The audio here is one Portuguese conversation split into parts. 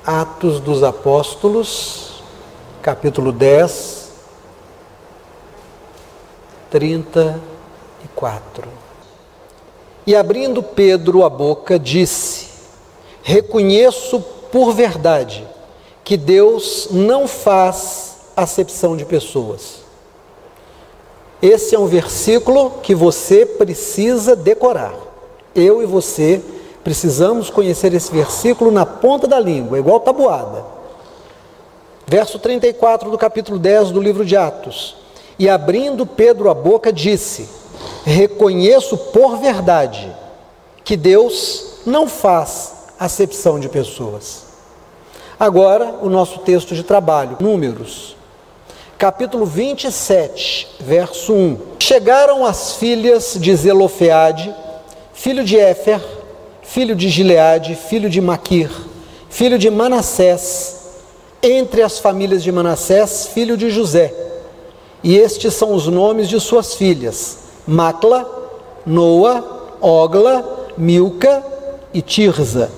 Atos dos Apóstolos, capítulo 10, 34. E abrindo Pedro a boca, disse: reconheço por verdade que Deus não faz acepção de pessoas. Esse é um versículo que você precisa decorar. Eu e você precisamos conhecer esse versículo na ponta da língua, igual tabuada. Verso 34 do capítulo 10 do livro de Atos. E abrindo Pedro a boca, disse: reconheço por verdade que Deus não faz acepção de pessoas. Agora, o nosso texto de trabalho, Números, capítulo 27, verso 1. Chegaram as filhas de Zelofeade, filho de Éfer, filho de Gileade, filho de Maquir, filho de Manassés, entre as famílias de Manassés, filho de José. E estes são os nomes de suas filhas: Macla, Noa, Ogla, Milca e Tirza.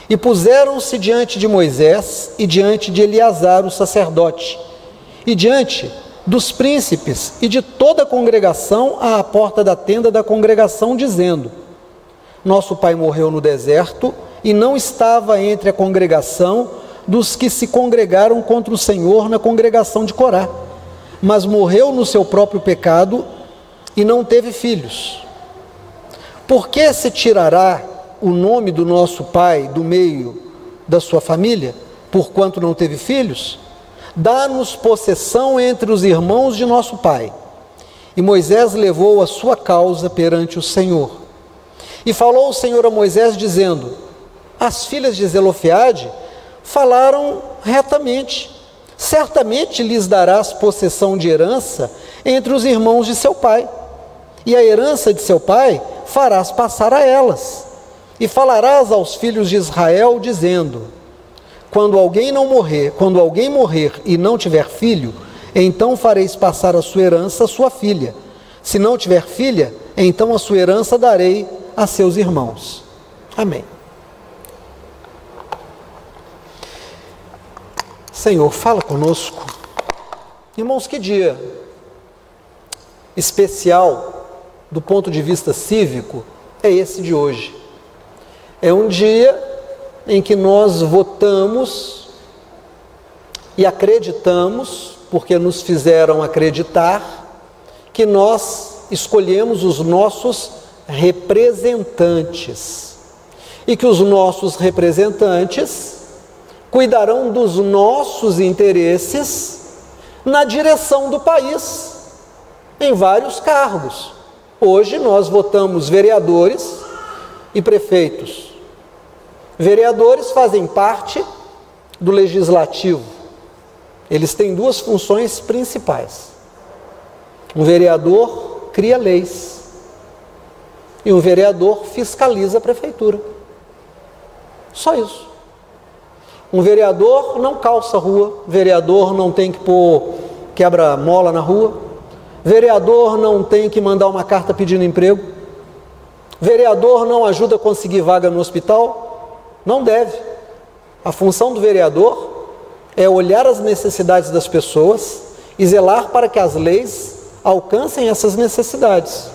E puseram-se diante de Moisés e diante de Eleazar, o sacerdote, e diante dos príncipes e de toda a congregação à porta da tenda da congregação, dizendo: nosso pai morreu no deserto e não estava entre a congregação dos que se congregaram contra o Senhor na congregação de Corá, mas morreu no seu próprio pecado e não teve filhos. Por que se tirará o nome do nosso pai do meio da sua família, porquanto não teve filhos? Dá-nos possessão entre os irmãos de nosso pai. E Moisés levou a sua causa perante o Senhor. E falou o Senhor a Moisés, dizendo: as filhas de Zelofeade falaram retamente. Certamente lhes darás possessão de herança entre os irmãos de seu pai, e a herança de seu pai farás passar a elas. E falarás aos filhos de Israel, dizendo: quando alguém morrer e não tiver filho, então fareis passar a sua herança à sua filha. Se não tiver filha, então a sua herança darei a seus irmãos. Amém. Senhor, fala conosco. Irmãos, que dia especial do ponto de vista cívico é esse de hoje. É um dia em que nós votamos e acreditamos, porque nos fizeram acreditar, que nós escolhemos os nossos representantes e que os nossos representantes cuidarão dos nossos interesses na direção do país, em vários cargos. Hoje nós votamos vereadores e prefeitos. Vereadores fazem parte do legislativo. Eles têm duas funções principais. Um vereador cria leis e um vereador fiscaliza a prefeitura. Só isso. Um vereador não calça a rua, vereador não tem que pôr quebra-mola na rua, vereador não tem que mandar uma carta pedindo emprego, vereador não ajuda a conseguir vaga no hospital, não deve. A função do vereador é olhar as necessidades das pessoas e zelar para que as leis alcancem essas necessidades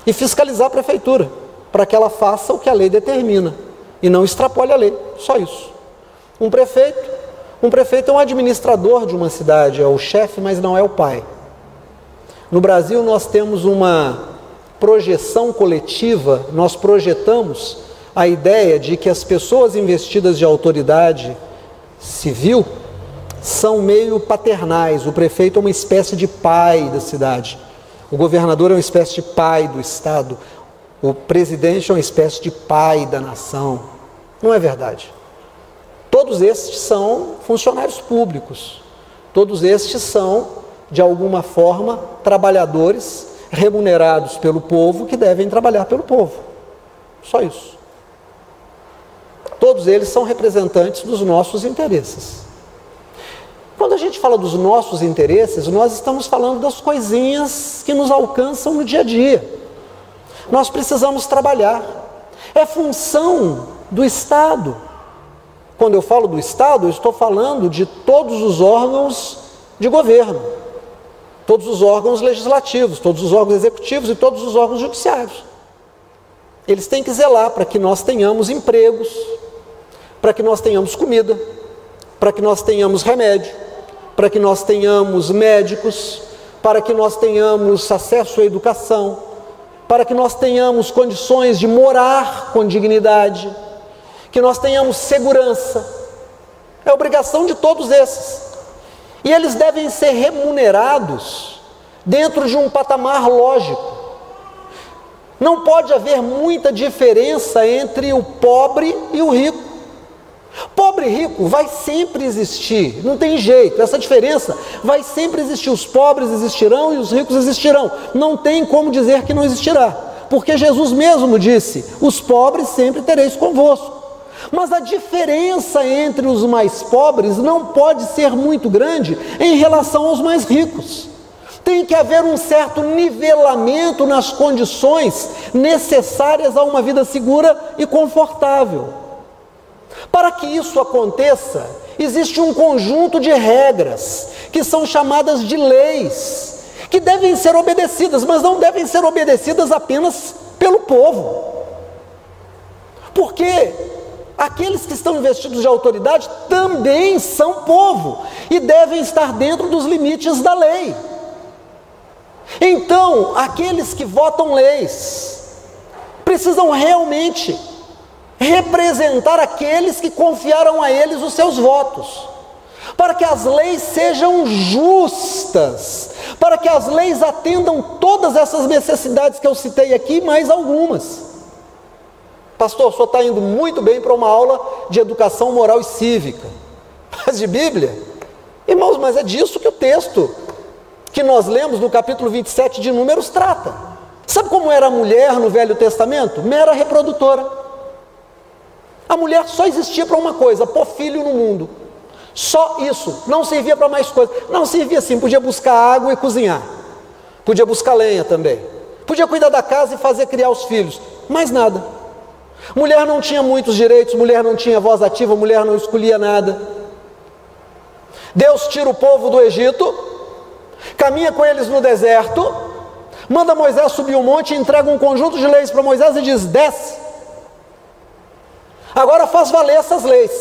e fiscalizar a prefeitura, para que ela faça o que a lei determina e não extrapole a lei, só isso. Um prefeito é um administrador de uma cidade, é o chefe, mas não é o pai. No Brasil nós temos uma projeção coletiva, nós projetamos a ideia de que as pessoas investidas de autoridade civil são meio paternais. O prefeito é uma espécie de pai da cidade, o governador é uma espécie de pai do estado, o presidente é uma espécie de pai da nação. Não é verdade. Todos estes são funcionários públicos, todos estes são, de alguma forma, trabalhadores remunerados pelo povo que devem trabalhar pelo povo. Só isso. Todos eles são representantes dos nossos interesses. Quando a gente fala dos nossos interesses, nós estamos falando das coisinhas que nos alcançam no dia a dia. Nós precisamos trabalhar. É função do Estado. Quando eu falo do Estado, eu estou falando de todos os órgãos de governo, todos os órgãos legislativos, todos os órgãos executivos e todos os órgãos judiciários. Eles têm que zelar para que nós tenhamos empregos, para que nós tenhamos comida, para que nós tenhamos remédio, para que nós tenhamos médicos, para que nós tenhamos acesso à educação, para que nós tenhamos condições de morar com dignidade, que nós tenhamos segurança. É obrigação de todos esses. E eles devem ser remunerados dentro de um patamar lógico. Não pode haver muita diferença entre o pobre e o rico. Pobre e rico vai sempre existir, não tem jeito, essa diferença vai sempre existir. Os pobres existirão e os ricos existirão. Não tem como dizer que não existirá, porque Jesus mesmo disse: os pobres sempre tereis convosco. Mas a diferença entre os mais pobres não pode ser muito grande em relação aos mais ricos. Tem que haver um certo nivelamento nas condições necessárias a uma vida segura e confortável. Para que isso aconteça, existe um conjunto de regras, que são chamadas de leis, que devem ser obedecidas, mas não devem ser obedecidas apenas pelo povo. Porque aqueles que estão investidos de autoridade também são povo, e devem estar dentro dos limites da lei. Então, aqueles que votam leis precisam realmente representar aqueles que confiaram a eles os seus votos, para que as leis sejam justas, para que as leis atendam todas essas necessidades que eu citei aqui, mais algumas. Pastor, o senhor está indo muito bem para uma aula de educação moral e cívica, mas de Bíblia? Irmãos, mas é disso que o texto que nós lemos no capítulo 27 de Números trata. Sabe como era a mulher no Velho Testamento? Mera reprodutora. A mulher só existia para uma coisa: pôr filho no mundo. Só isso, não servia para mais coisa. Não servia assim, podia buscar água e cozinhar, podia buscar lenha também, podia cuidar da casa e fazer criar os filhos, mais nada. Mulher não tinha muitos direitos, mulher não tinha voz ativa, mulher não escolhia nada. Deus tira o povo do Egito, caminha com eles no deserto, manda Moisés subir um monte, entrega um conjunto de leis para Moisés e diz: desce, agora faz valer essas leis.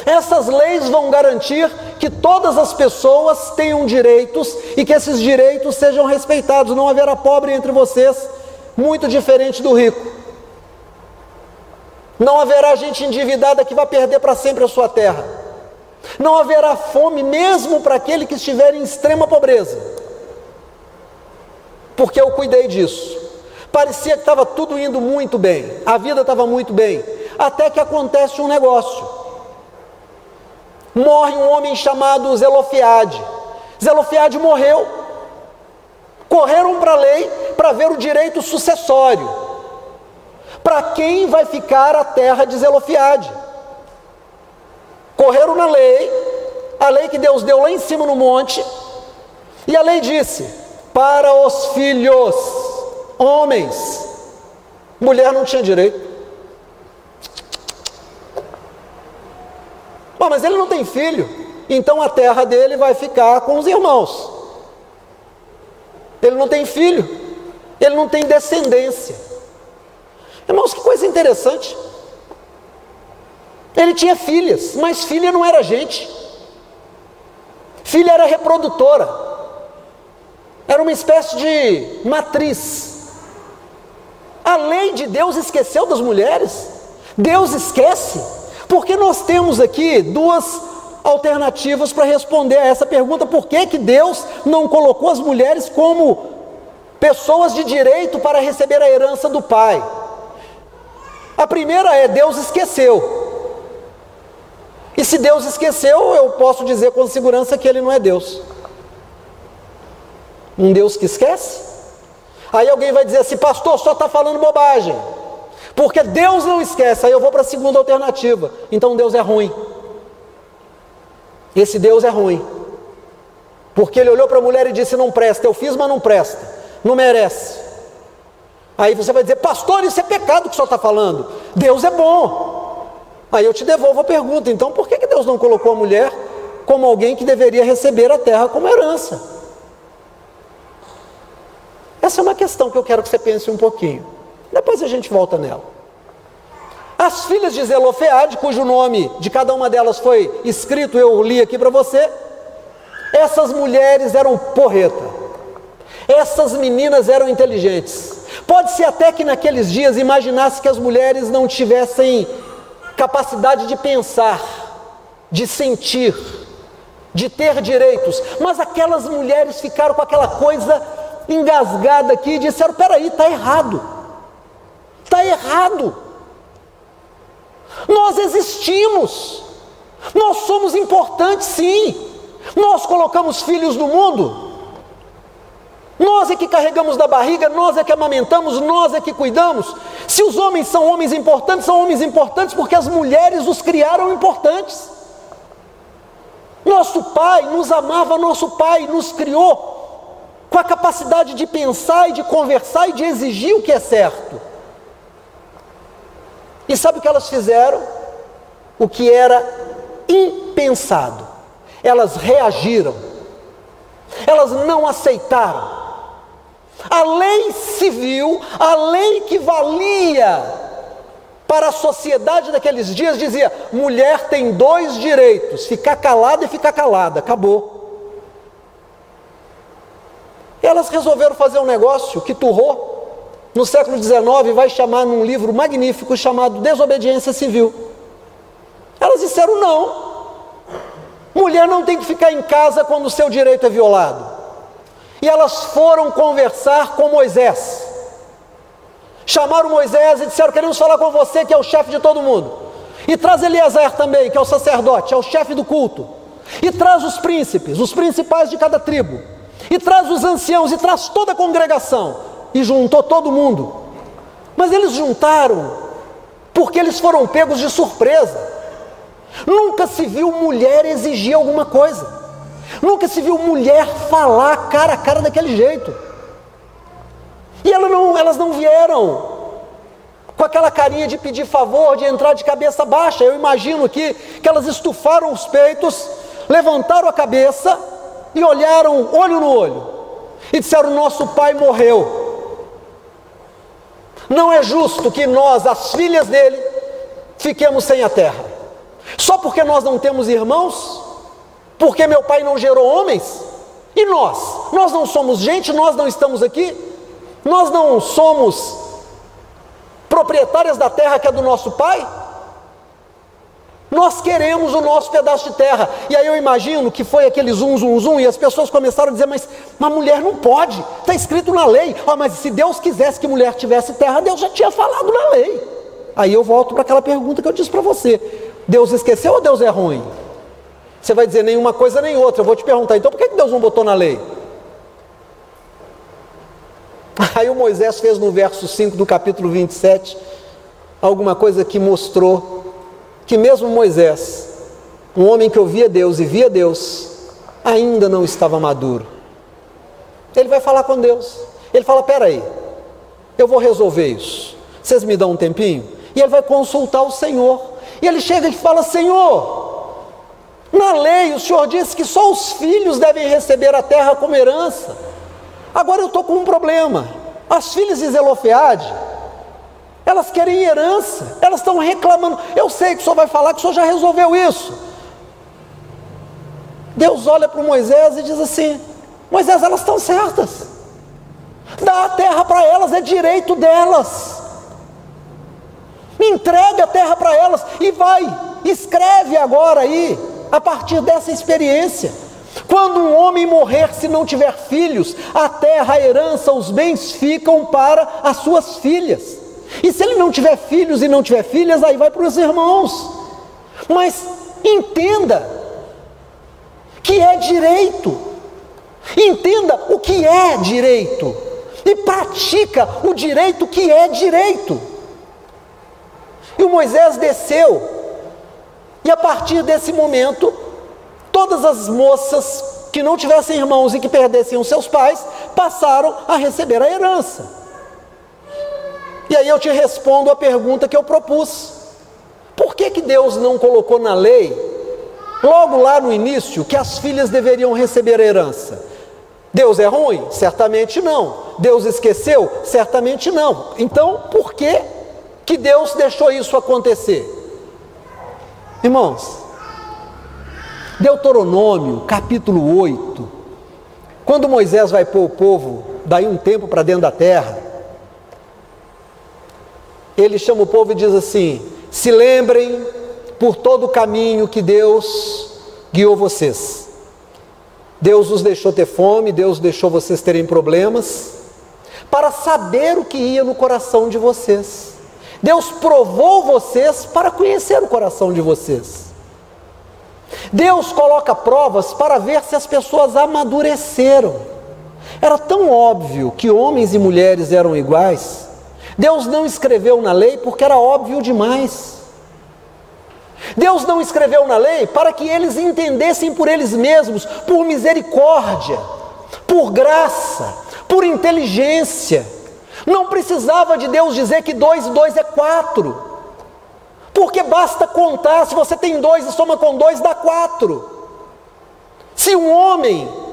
Essas leis vão garantir que todas as pessoas tenham direitos e que esses direitos sejam respeitados. Não haverá pobre entre vocês, muito diferente do rico. Não haverá gente endividada que vai perder para sempre a sua terra. Não haverá fome mesmo para aquele que estiver em extrema pobreza, porque eu cuidei disso. Parecia que estava tudo indo muito bem, a vida estava muito bem, até que acontece um negócio. Morre um homem chamado Zelofeade. Zelofeade morreu. Correram para a lei para ver o direito sucessório. Para quem vai ficar a terra de Zelofeade? Correram na lei, a lei que Deus deu lá em cima no monte, e a lei disse: para os filhos, homens. Mulher não tinha direito. Bom, mas ele não tem filho, então a terra dele vai ficar com os irmãos. Ele não tem filho, ele não tem descendência. Irmãos, que coisa interessante. Ele tinha filhas, mas filha não era gente. Filha era reprodutora, era uma espécie de matriz. A lei de Deus esqueceu das mulheres? Deus esquece? Porque nós temos aqui duas alternativas para responder a essa pergunta: por que que Deus não colocou as mulheres como pessoas de direito para receber a herança do pai? A primeira é: Deus esqueceu. E se Deus esqueceu, eu posso dizer com segurança que Ele não é Deus. Um Deus que esquece? Aí alguém vai dizer assim: pastor, só está falando bobagem, porque Deus não esquece. Aí eu vou para a segunda alternativa: então Deus é ruim. Esse Deus é ruim, porque Ele olhou para a mulher e disse: não presta, eu fiz, mas não presta, não merece. Aí você vai dizer: pastor, isso é pecado que o senhor está falando. Deus é bom. Aí eu te devolvo a pergunta, então por que Deus não colocou a mulher como alguém que deveria receber a terra como herança? Essa é uma questão que eu quero que você pense um pouquinho. Depois a gente volta nela. As filhas de Zelofeade, cujo nome de cada uma delas foi escrito, eu li aqui para você. Essas mulheres eram porreta. Essas meninas eram inteligentes. Pode-se até que naqueles dias imaginasse que as mulheres não tivessem capacidade de pensar, de sentir, de ter direitos. Mas aquelas mulheres ficaram com aquela coisa engasgada aqui e disseram: peraí, está errado. Está errado. Nós existimos. Nós somos importantes, sim. Nós colocamos filhos no mundo. Nós é que carregamos da barriga, nós é que amamentamos, nós é que cuidamos. Se os homens são homens importantes porque as mulheres os criaram importantes. Nosso pai nos amava, nosso pai nos criou com a capacidade de pensar e de conversar e de exigir o que é certo. E sabe o que elas fizeram? O que era impensado. Elas reagiram. Elas não aceitaram. A lei civil, a lei que valia para a sociedade daqueles dias, dizia: mulher tem 2 direitos, ficar calada e ficar calada, acabou. Elas resolveram fazer um negócio que Turrot, no século XIX, vai chamar num livro magnífico chamado Desobediência Civil. Elas disseram: não, mulher não tem que ficar em casa quando o seu direito é violado. E elas foram conversar com Moisés. Chamaram Moisés e disseram: queremos falar com você, que é o chefe de todo mundo. E traz Eliezer também, que é o sacerdote, é o chefe do culto. E traz os príncipes, os principais de cada tribo. E traz os anciãos, e traz toda a congregação. E juntou todo mundo. Mas eles juntaram porque eles foram pegos de surpresa. Nunca se viu mulher exigir alguma coisa. Nunca se viu mulher falar cara a cara daquele jeito. E elas não vieram com aquela carinha de pedir favor, de entrar de cabeça baixa. Eu imagino que elas estufaram os peitos, levantaram a cabeça e olharam olho no olho. E disseram: nosso pai morreu. Não é justo que nós, as filhas dele, fiquemos sem a terra. Só porque nós não temos irmãos? Porque meu pai não gerou homens? E nós? Nós não somos gente? Nós não estamos aqui? Nós não somos proprietárias da terra que é do nosso pai? Nós queremos o nosso pedaço de terra. E aí eu imagino que foi aquele zum, zum, zum, e as pessoas começaram a dizer: mas uma mulher não pode, está escrito na lei. Mas se Deus quisesse que mulher tivesse terra, Deus já tinha falado na lei. Aí eu volto para aquela pergunta que eu disse para você: Deus esqueceu ou Deus é ruim? Você vai dizer: nenhuma coisa nem outra. Eu vou te perguntar: então por que Deus não botou na lei? Aí o Moisés fez no verso 5 do capítulo 27 alguma coisa que mostrou que mesmo Moisés, um homem que ouvia Deus e via Deus, ainda não estava maduro. Ele vai falar com Deus. Ele fala: peraí, eu vou resolver isso, vocês me dão um tempinho? E ele vai consultar o Senhor. E ele chega e fala: Senhor, na lei o Senhor disse que só os filhos devem receber a terra como herança. Agora eu estou com um problema. As filhas de Zelofeade, elas querem herança, elas estão reclamando. Eu sei que o Senhor vai falar que o Senhor já resolveu isso. Deus olha para Moisés e diz assim: Moisés, elas estão certas. Dá a terra para elas, é direito delas. Entrega a terra para elas e escreve agora aí, a partir dessa experiência. Quando um homem morrer, se não tiver filhos, a terra, a herança, os bens ficam para as suas filhas. E se ele não tiver filhos e não tiver filhas, aí vai para os irmãos. Mas entenda que é direito. Entenda o que é direito. E pratica o direito que é direito. E o Moisés desceu. E a partir desse momento, todas as moças que não tivessem irmãos e que perdessem os seus pais, passaram a receber a herança. E aí eu te respondo a pergunta que eu propus. Por que Deus não colocou na lei, logo lá no início, que as filhas deveriam receber a herança? Deus é ruim? Certamente não. Deus esqueceu? Certamente não. Então, por que Deus deixou isso acontecer? Irmãos, Deuteronômio, capítulo 8, quando Moisés vai pôr o povo, daí um tempo para dentro da terra, ele chama o povo e diz assim: se lembrem por todo o caminho que Deus guiou vocês. Deus os deixou ter fome, Deus deixou vocês terem problemas, para saber o que ia no coração de vocês. Deus provou vocês para conhecer o coração de vocês. Deus coloca provas para ver se as pessoas amadureceram. Era tão óbvio que homens e mulheres eram iguais. Deus não escreveu na lei porque era óbvio demais. Deus não escreveu na lei para que eles entendessem por eles mesmos, por misericórdia, por graça, por inteligência. Não precisava de Deus dizer que 2 e 2 é 4, porque basta contar. Se você tem 2 e soma com 2, dá 4. Se um homem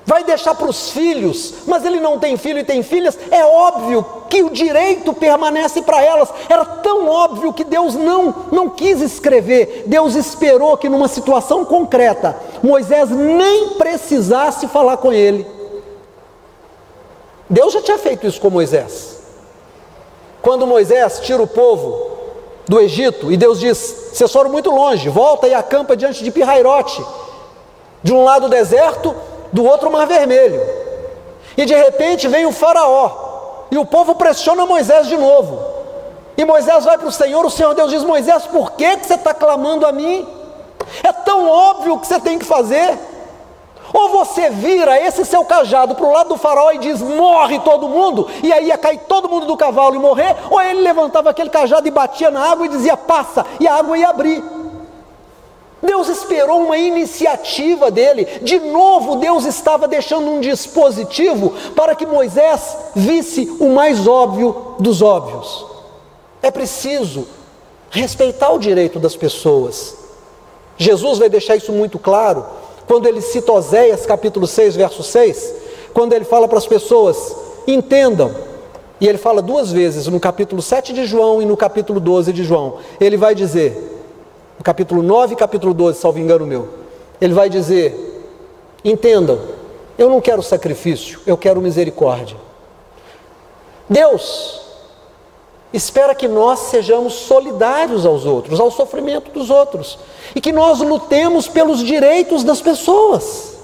vai deixar para os filhos, mas ele não tem filho e tem filhas, é óbvio que o direito permanece para elas. Era tão óbvio que Deus não quis escrever. Deus esperou que numa situação concreta, Moisés nem precisasse falar com ele. Deus já tinha feito isso com Moisés. Quando Moisés tira o povo do Egito, e Deus diz: vocês foram muito longe, volta e acampa diante de Pirairote. De um lado o deserto, do outro o mar vermelho. E de repente vem o faraó, e o povo pressiona Moisés de novo. E Moisés vai para o Senhor Deus diz: Moisés, por que você está clamando a mim? É tão óbvio o que você tem que fazer. Ou você vira esse seu cajado para o lado do faraó e diz: morre todo mundo, e aí ia cair todo mundo do cavalo e morrer. Ou ele levantava aquele cajado e batia na água e dizia: passa, e a água ia abrir. Deus esperou uma iniciativa dele. De novo Deus estava deixando um dispositivo para que Moisés visse o mais óbvio dos óbvios. É preciso respeitar o direito das pessoas. Jesus vai deixar isso muito claro quando ele cita Oséias capítulo 6, verso 6, quando ele fala para as pessoas: entendam. E ele fala 2 vezes, no capítulo 7 de João e no capítulo 12 de João. Ele vai dizer, no capítulo 9 e capítulo 12, salvo engano meu, ele vai dizer: entendam, eu não quero sacrifício, eu quero misericórdia. Deus espera que nós sejamos solidários aos outros, ao sofrimento dos outros, e que nós lutemos pelos direitos das pessoas.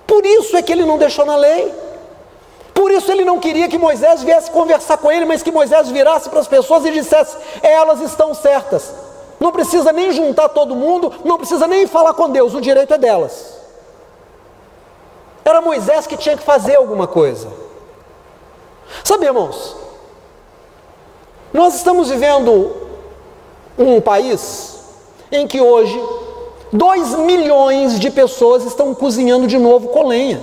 Por isso é que ele não deixou na lei. Por isso ele não queria que Moisés viesse conversar com ele, mas que Moisés virasse para as pessoas e dissesse: elas estão certas. Não precisa nem juntar todo mundo, não precisa nem falar com Deus, o direito é delas. Era Moisés que tinha que fazer alguma coisa. Sabe, irmãos, nós estamos vivendo um país em que hoje 2 milhões de pessoas estão cozinhando de novo com lenha.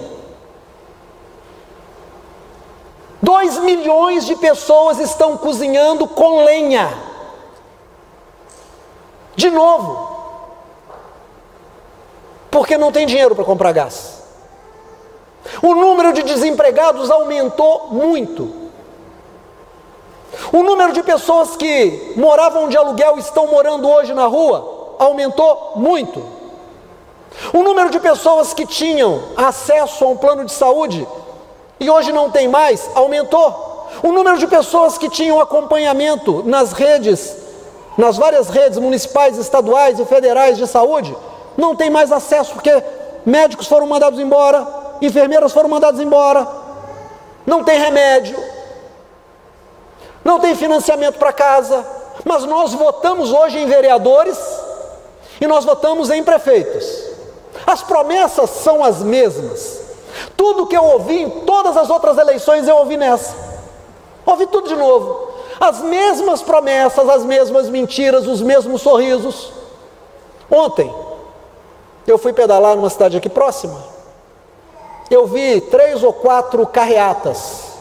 2 milhões de pessoas estão cozinhando com lenha. De novo. Porque não tem dinheiro para comprar gás. O número de desempregados aumentou muito. O número de pessoas que moravam de aluguel e estão morando hoje na rua aumentou muito. O número de pessoas que tinham acesso a um plano de saúde e hoje não tem mais aumentou. O número de pessoas que tinham acompanhamento nas redes, nas várias redes municipais, estaduais e federais de saúde, não tem mais acesso porque médicos foram mandados embora, enfermeiras foram mandadas embora, não tem remédio, não tem financiamento para casa. Mas nós votamos hoje em vereadores e nós votamos em prefeitos. As promessas são as mesmas. Tudo que eu ouvi em todas as outras eleições eu ouvi nessa. Ouvi tudo de novo. As mesmas promessas, as mesmas mentiras, os mesmos sorrisos. Ontem eu fui pedalar numa cidade aqui próxima. Eu vi 3 ou 4 carreatas.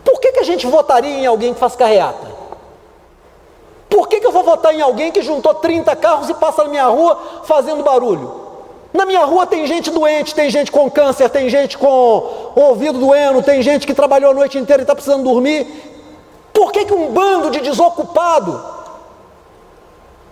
Por que a gente votaria em alguém que faz carreata? Por que eu vou votar em alguém que juntou 30 carros e passa na minha rua fazendo barulho? Na minha rua tem gente doente, tem gente com câncer, tem gente com o ouvido doendo, tem gente que trabalhou a noite inteira e está precisando dormir. Por que um bando de desocupado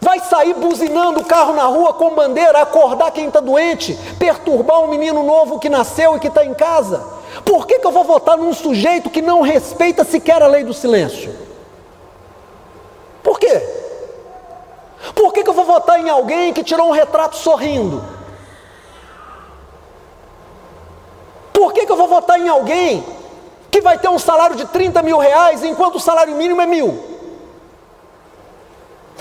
vai sair buzinando o carro na rua com bandeira, acordar quem está doente, perturbar um menino novo que nasceu e que está em casa? Por que eu vou votar num sujeito que não respeita sequer a lei do silêncio? Por quê? Por que eu vou votar em alguém que tirou um retrato sorrindo? Por que eu vou votar em alguém que vai ter um salário de 30 mil reais enquanto o salário mínimo é 1.000?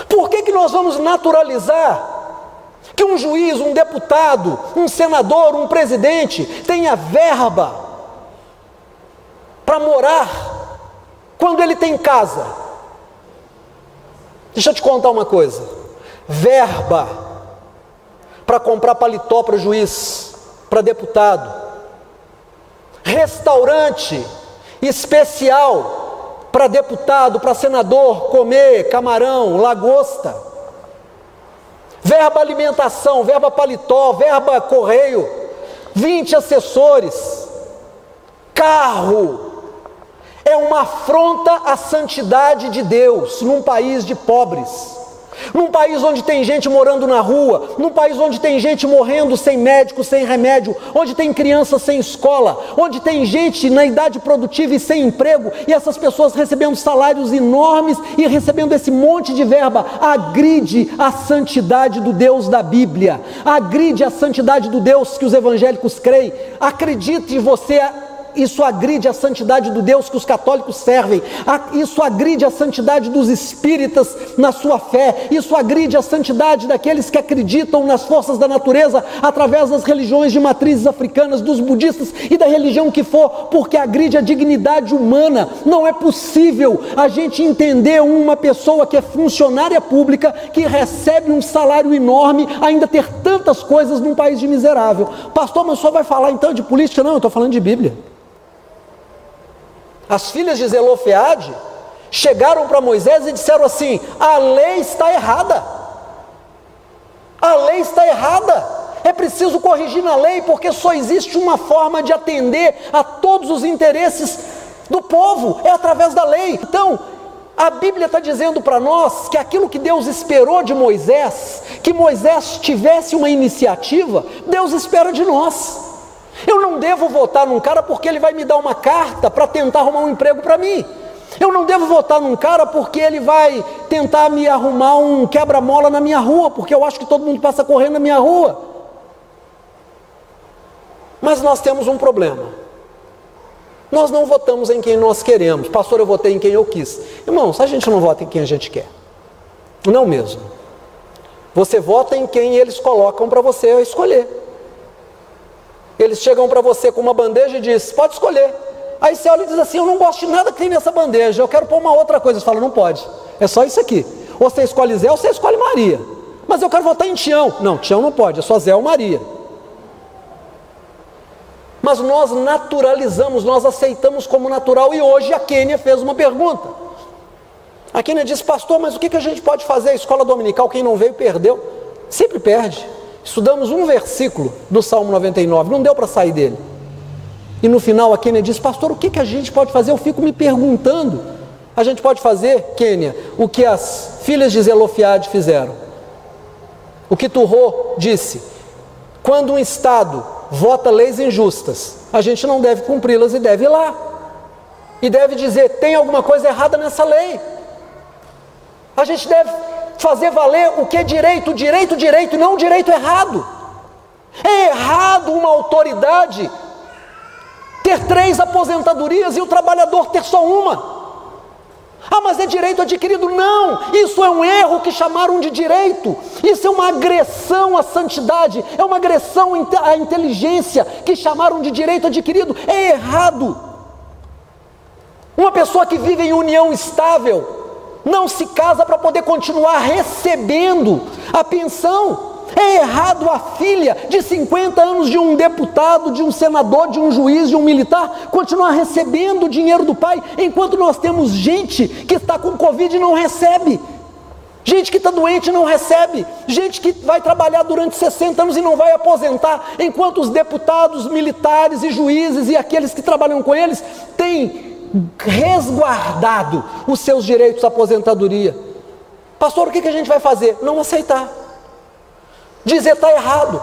Por que nós vamos naturalizar que um juiz, um deputado, um senador, um presidente tenha verba para morar quando ele tem casa? Deixa eu te contar uma coisa: verba para comprar paletó para juiz, para deputado, restaurante especial para deputado, para senador comer camarão, lagosta, verba alimentação, verba paletó, verba correio, 20 assessores, carro. É uma afronta à santidade de Deus num país de pobres, num país onde tem gente morando na rua, num país onde tem gente morrendo sem médico, sem remédio, onde tem criança sem escola, onde tem gente na idade produtiva e sem emprego, e essas pessoas recebendo salários enormes e recebendo esse monte de verba. Agride a santidade do Deus da Bíblia, agride a santidade do Deus que os evangélicos creem. Acredite você, isso agride a santidade do Deus que os católicos servem, isso agride a santidade dos espíritas na sua fé, isso agride a santidade daqueles que acreditam nas forças da natureza através das religiões de matrizes africanas, dos budistas e da religião que for, porque agride a dignidade humana. Não é possível a gente entender uma pessoa que é funcionária pública, que recebe um salário enorme, ainda ter tantas coisas num país de miserável. Pastor, mas o senhor vai falar então de política? Não, eu estou falando de Bíblia. As filhas de Zelofeade chegaram para Moisés e disseram assim: a lei está errada, a lei está errada, é preciso corrigir na lei, porque só existe uma forma de atender a todos os interesses do povo, é através da lei. Então, a Bíblia está dizendo para nós que aquilo que Deus esperou de Moisés, que Moisés tivesse uma iniciativa, Deus espera de nós. Eu não devo votar num cara porque ele vai me dar uma carta para tentar arrumar um emprego para mim. Eu não devo votar num cara porque ele vai tentar me arrumar um quebra-mola na minha rua, porque eu acho que todo mundo passa correndo na minha rua. Mas nós temos um problema. Nós não votamos em quem nós queremos. Pastor, eu votei em quem eu quis. Irmãos, a gente não vota em quem a gente quer. Não mesmo. Você vota em quem eles colocam para você escolher. Eles chegam para você com uma bandeja e dizem: pode escolher. Aí você olha e diz assim: eu não gosto de nada que tem nessa bandeja, eu quero pôr uma outra coisa. Você fala: não pode, é só isso aqui. Ou você escolhe Zé ou você escolhe Maria. Mas eu quero votar em Tião. Não, Tião não pode, é só Zé ou Maria. Mas nós naturalizamos, nós aceitamos como natural. E hoje a Kênia fez uma pergunta. A Kênia disse: pastor, mas o que a gente pode fazer? A escola dominical, quem não veio perdeu. Sempre perde. Estudamos um versículo do Salmo 99, não deu para sair dele. E no final a Kênia diz: pastor, o que a gente pode fazer? Eu fico me perguntando. A gente pode fazer, Kênia, o que as filhas de Zelofeade fizeram. O que Turrô disse: quando um Estado vota leis injustas, a gente não deve cumpri-las e deve ir lá. E deve dizer: tem alguma coisa errada nessa lei. A gente deve fazer valer o que é direito, direito, e não o direito errado. É errado uma autoridade ter 3 aposentadorias e o trabalhador ter só uma. Ah, mas é direito adquirido. Não, isso é um erro que chamaram de direito. Isso é uma agressão à santidade, é uma agressão à inteligência que chamaram de direito adquirido. É errado. Uma pessoa que vive em união estável não se casa para poder continuar recebendo a pensão. É errado a filha de 50 anos de um deputado, de um senador, de um juiz, de um militar, continuar recebendo o dinheiro do pai, enquanto nós temos gente que está com Covid e não recebe. Gente que está doente e não recebe, gente que vai trabalhar durante 60 anos e não vai aposentar, enquanto os deputados, militares e juízes e aqueles que trabalham com eles têm resguardado os seus direitos à aposentadoria. Pastor, o que a gente vai fazer? Não aceitar. Dizer está errado.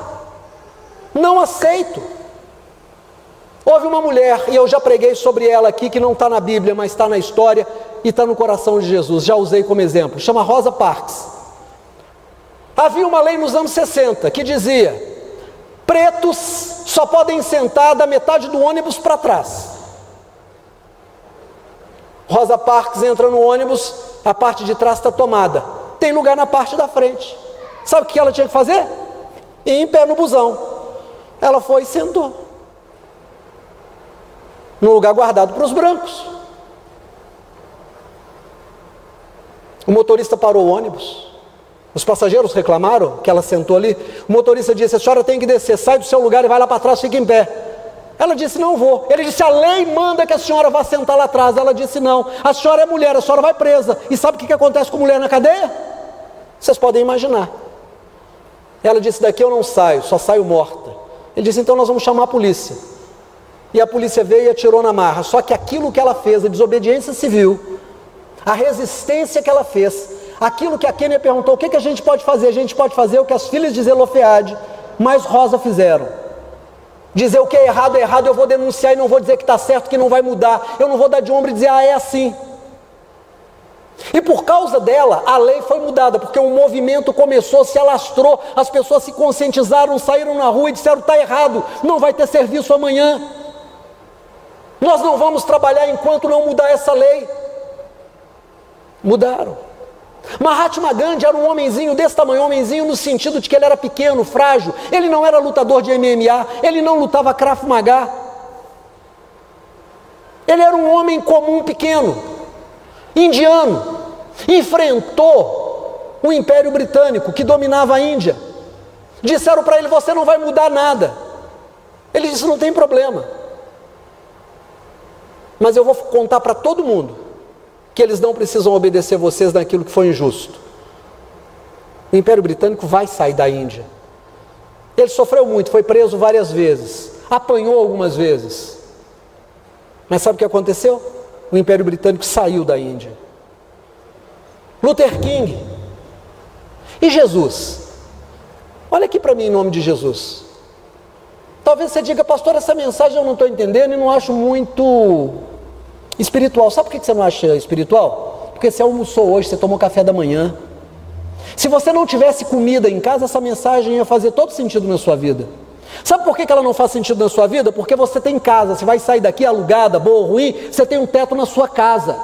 Não aceito. Houve uma mulher, e eu já preguei sobre ela aqui, que não está na Bíblia, mas está na história e está no coração de Jesus, já usei como exemplo, chama Rosa Parks. Havia uma lei nos anos 60 que dizia: pretos só podem sentar da metade do ônibus para trás. Rosa Parks entra no ônibus, a parte de trás está tomada, tem lugar na parte da frente. Sabe o que ela tinha que fazer? Ir em pé no busão. Ela foi e sentou no lugar guardado para os brancos. O motorista parou o ônibus, os passageiros reclamaram que ela sentou ali. O motorista disse: a senhora tem que descer, sai do seu lugar e vai lá para trás, fica em pé. Ela disse: não vou. Ele disse: a lei manda que a senhora vá sentar lá atrás. Ela disse: não, a senhora é mulher, a senhora vai presa. E sabe o que acontece com mulher na cadeia? Vocês podem imaginar. Ela disse: daqui eu não saio, só saio morta. Ele disse: então nós vamos chamar a polícia. E a polícia veio e atirou na marra. Só que aquilo que ela fez, a desobediência civil, a resistência que ela fez, aquilo que a Kênia perguntou: o que a gente pode fazer? A gente pode fazer o que as filhas de Zelofeade mais Rosa fizeram. Dizer o que é errado, eu vou denunciar e não vou dizer que está certo, que não vai mudar. Eu não vou dar de ombro e dizer: ah, é assim. E por causa dela, a lei foi mudada, porque o movimento começou, se alastrou, as pessoas se conscientizaram, saíram na rua e disseram: está errado, não vai ter serviço amanhã. Nós não vamos trabalhar enquanto não mudar essa lei. Mudaram. Mahatma Gandhi era um homenzinho desse tamanho, homenzinho no sentido de que ele era pequeno, frágil. Ele não era lutador de MMA, ele não lutava Krav Maga. Ele era um homem comum, pequeno, indiano. Enfrentou o Império Britânico, que dominava a Índia. Disseram para ele: você não vai mudar nada. Ele disse: não tem problema, mas eu vou contar para todo mundo que eles não precisam obedecer vocês naquilo que foi injusto. O Império Britânico vai sair da Índia. Ele sofreu muito, foi preso várias vezes, apanhou algumas vezes. Mas sabe o que aconteceu? O Império Britânico saiu da Índia. Luther King. E Jesus? Olha aqui para mim em nome de Jesus. Talvez você diga: pastor, essa mensagem eu não estou entendendo e não acho muito espiritual. Sabe por que você não acha espiritual? Porque você almoçou hoje, você tomou café da manhã. Se você não tivesse comida em casa, essa mensagem ia fazer todo sentido na sua vida. Sabe por que ela não faz sentido na sua vida? Porque você tem casa, você vai sair daqui alugada, boa ou ruim, você tem um teto na sua casa.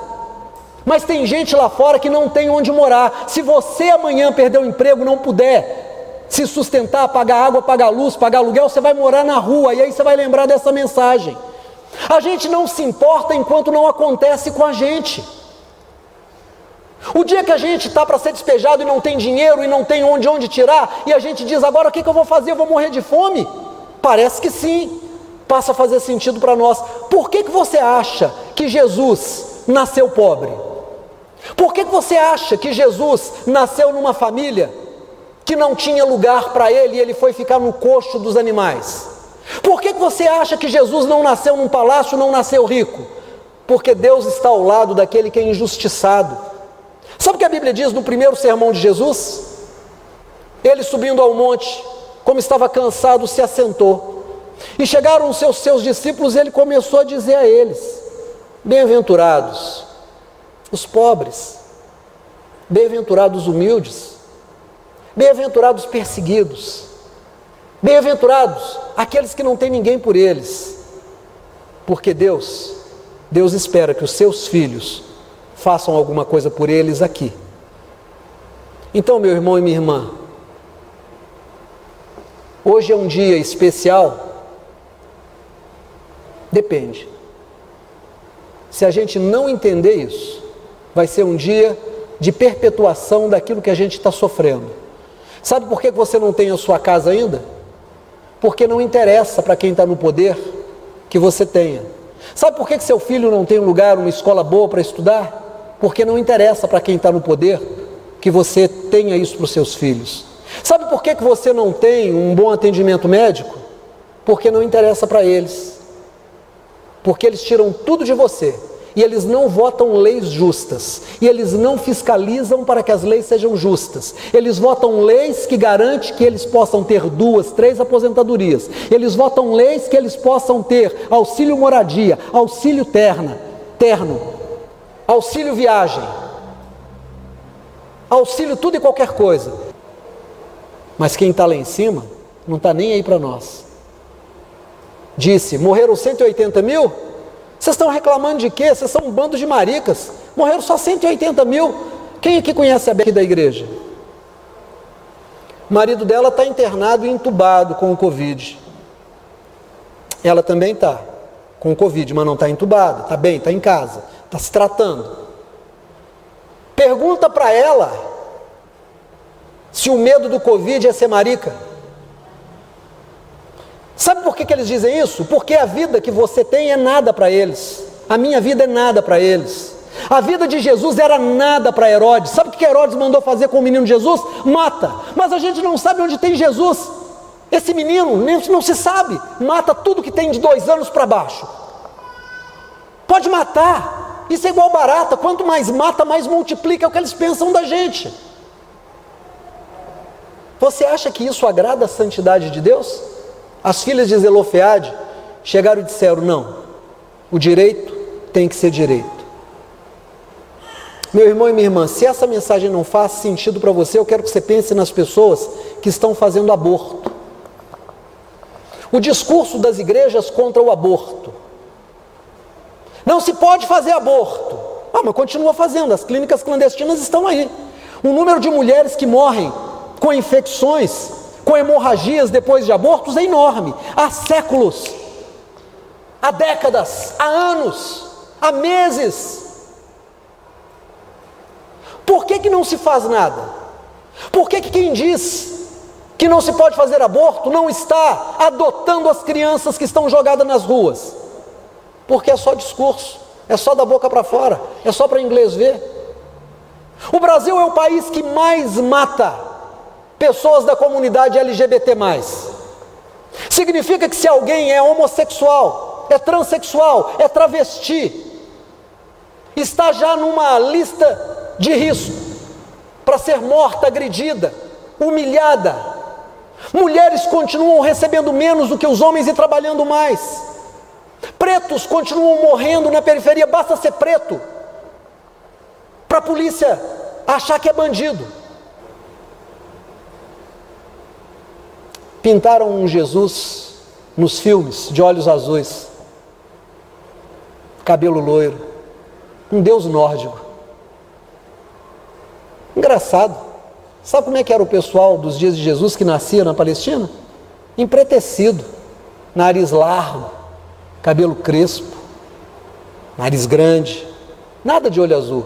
Mas tem gente lá fora que não tem onde morar. Se você amanhã perder o emprego, não puder se sustentar, pagar água, pagar luz, pagar aluguel, você vai morar na rua, e aí você vai lembrar dessa mensagem. A gente não se importa enquanto não acontece com a gente. O dia que a gente está para ser despejado e não tem dinheiro e não tem onde tirar, e a gente diz: agora o que eu vou fazer? Eu vou morrer de fome? Parece que sim, passa a fazer sentido para nós. Por que você acha que Jesus nasceu pobre? Por que você acha que Jesus nasceu numa família que não tinha lugar para ele e ele foi ficar no coxo dos animais? Por que você acha que Jesus não nasceu num palácio, não nasceu rico? Porque Deus está ao lado daquele que é injustiçado. Sabe o que a Bíblia diz no primeiro sermão de Jesus? Ele, subindo ao monte, como estava cansado, se assentou. E chegaram os seus discípulos e ele começou a dizer a eles: bem-aventurados os pobres, bem-aventurados os humildes, bem-aventurados os perseguidos, bem-aventurados aqueles que não têm ninguém por eles, porque Deus espera que os seus filhos façam alguma coisa por eles aqui. Então, meu irmão e minha irmã, hoje é um dia especial? Depende. Se a gente não entender isso, vai ser um dia de perpetuação daquilo que a gente está sofrendo. Sabe por que você não tem a sua casa ainda? Porque não interessa para quem está no poder que você tenha. Sabe por que seu filho não tem um lugar, uma escola boa para estudar? Porque não interessa para quem está no poder que você tenha isso para os seus filhos. Sabe por que você não tem um bom atendimento médico? Porque não interessa para eles. Porque eles tiram tudo de você. E eles não votam leis justas. E eles não fiscalizam para que as leis sejam justas. Eles votam leis que garantem que eles possam ter 2, 3 aposentadorias. Eles votam leis que eles possam ter auxílio moradia, auxílio terno, auxílio viagem, auxílio tudo e qualquer coisa. Mas quem está lá em cima não está nem aí para nós. Disse, morreram 180 mil? Vocês estão reclamando de quê? Vocês são um bando de maricas. Morreram só 180 mil. Quem aqui conhece a Beck da igreja? O marido dela está internado e entubado com o Covid. Ela também está com o Covid, mas não está entubada. Está bem, está em casa. Está se tratando. Pergunta para ela se o medo do Covid é ser marica. Sabe por que eles dizem isso? Porque a vida que você tem é nada para eles. A minha vida é nada para eles. A vida de Jesus era nada para Herodes. Sabe o que Herodes mandou fazer com o menino Jesus? Mata. Mas a gente não sabe onde tem Jesus. Esse menino não se sabe. Mata tudo que tem de 2 anos para baixo. Pode matar. Isso é igual barata. Quanto mais mata, mais multiplica. É o que eles pensam da gente. Você acha que isso agrada a santidade de Deus? As filhas de Zelofeade chegaram e disseram, não, o direito tem que ser direito. Meu irmão e minha irmã, se essa mensagem não faz sentido para você, eu quero que você pense nas pessoas que estão fazendo aborto. O discurso das igrejas contra o aborto. Não se pode fazer aborto. Mas continua fazendo, as clínicas clandestinas estão aí. O número de mulheres que morrem com infecções, com hemorragias depois de abortos é enorme. Há séculos, há décadas, há anos, há meses. Por que não se faz nada? Por que quem diz que não se pode fazer aborto não está adotando as crianças que estão jogadas nas ruas? Porque é só discurso, é só da boca para fora, é só para inglês ver. O Brasil é o país que mais mata pessoas da comunidade LGBT+. Significa que se alguém é homossexual, é transexual, é travesti, está já numa lista de risco para ser morta, agredida, humilhada. Mulheres continuam recebendo menos do que os homens e trabalhando mais. Pretos continuam morrendo na periferia, basta ser preto para a polícia achar que é bandido. Pintaram um Jesus nos filmes de olhos azuis, cabelo loiro, um Deus nórdico. Engraçado. Sabe como é que era o pessoal dos dias de Jesus que nascia na Palestina? Empretecido, nariz largo, cabelo crespo, nariz grande, nada de olho azul.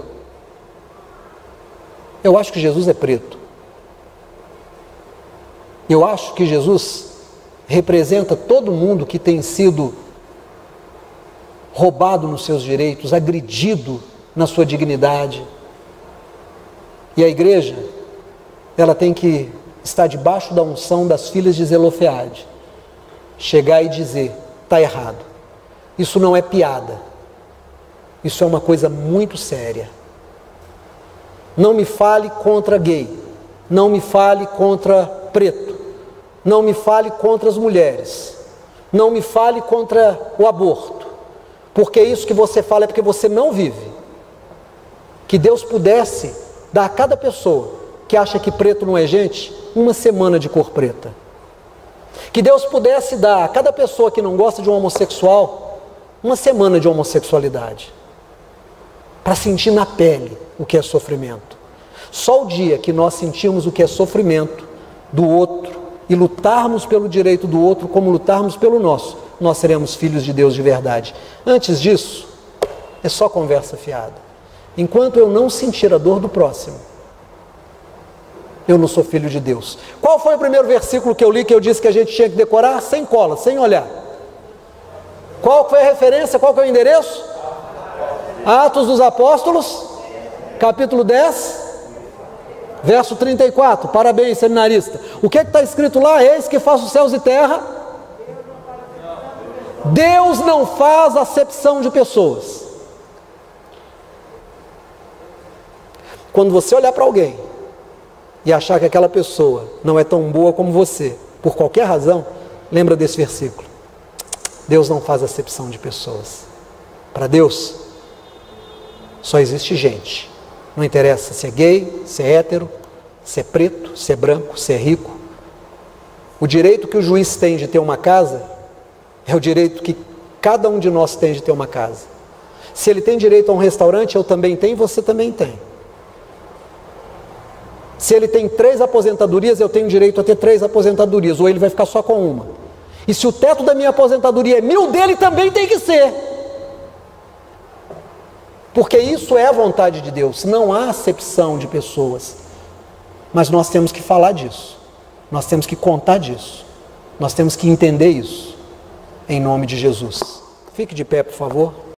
Eu acho que Jesus é preto. Eu acho que Jesus representa todo mundo que tem sido roubado nos seus direitos, agredido na sua dignidade. E a igreja, ela tem que estar debaixo da unção das filhas de Zelofeade. Chegar e dizer, está errado. Isso não é piada. Isso é uma coisa muito séria. Não me fale contra gay. Não me fale contra preto. Não me fale contra as mulheres. Não me fale contra o aborto. Porque isso que você fala é porque você não vive. Que Deus pudesse dar a cada pessoa que acha que preto não é gente, 1 semana de cor preta. Que Deus pudesse dar a cada pessoa que não gosta de um homossexual, 1 semana de homossexualidade. Para sentir na pele o que é sofrimento. Só o dia que nós sentirmos o que é sofrimento do outro e lutarmos pelo direito do outro como lutarmos pelo nosso, nós seremos filhos de Deus de verdade. Antes disso, é só conversa fiada. Enquanto eu não sentir a dor do próximo, eu não sou filho de Deus. Qual foi o primeiro versículo que eu li que eu disse que a gente tinha que decorar? Sem cola, sem olhar. Qual foi a referência? Qual foi o endereço? Atos dos Apóstolos, capítulo 10, Verso 34, parabéns, seminarista. O que está escrito lá? Eis que faço céus e terra. Deus não faz acepção de pessoas. Quando você olhar para alguém e achar que aquela pessoa não é tão boa como você, por qualquer razão, lembra desse versículo. Deus não faz acepção de pessoas. Para Deus, só existe gente. Não interessa se é gay, se é hétero, se é preto, se é branco, se é rico. O direito que o juiz tem de ter uma casa é o direito que cada um de nós tem de ter uma casa. Se ele tem direito a um restaurante, eu também tenho, você também tem. Se ele tem 3 aposentadorias, eu tenho direito a ter 3 aposentadorias, ou ele vai ficar só com uma. E se o teto da minha aposentadoria é 1.000, dele também tem que ser. Porque isso é a vontade de Deus, não há acepção de pessoas. Mas nós temos que falar disso, nós temos que contar disso, nós temos que entender isso, em nome de Jesus. Fique de pé, por favor.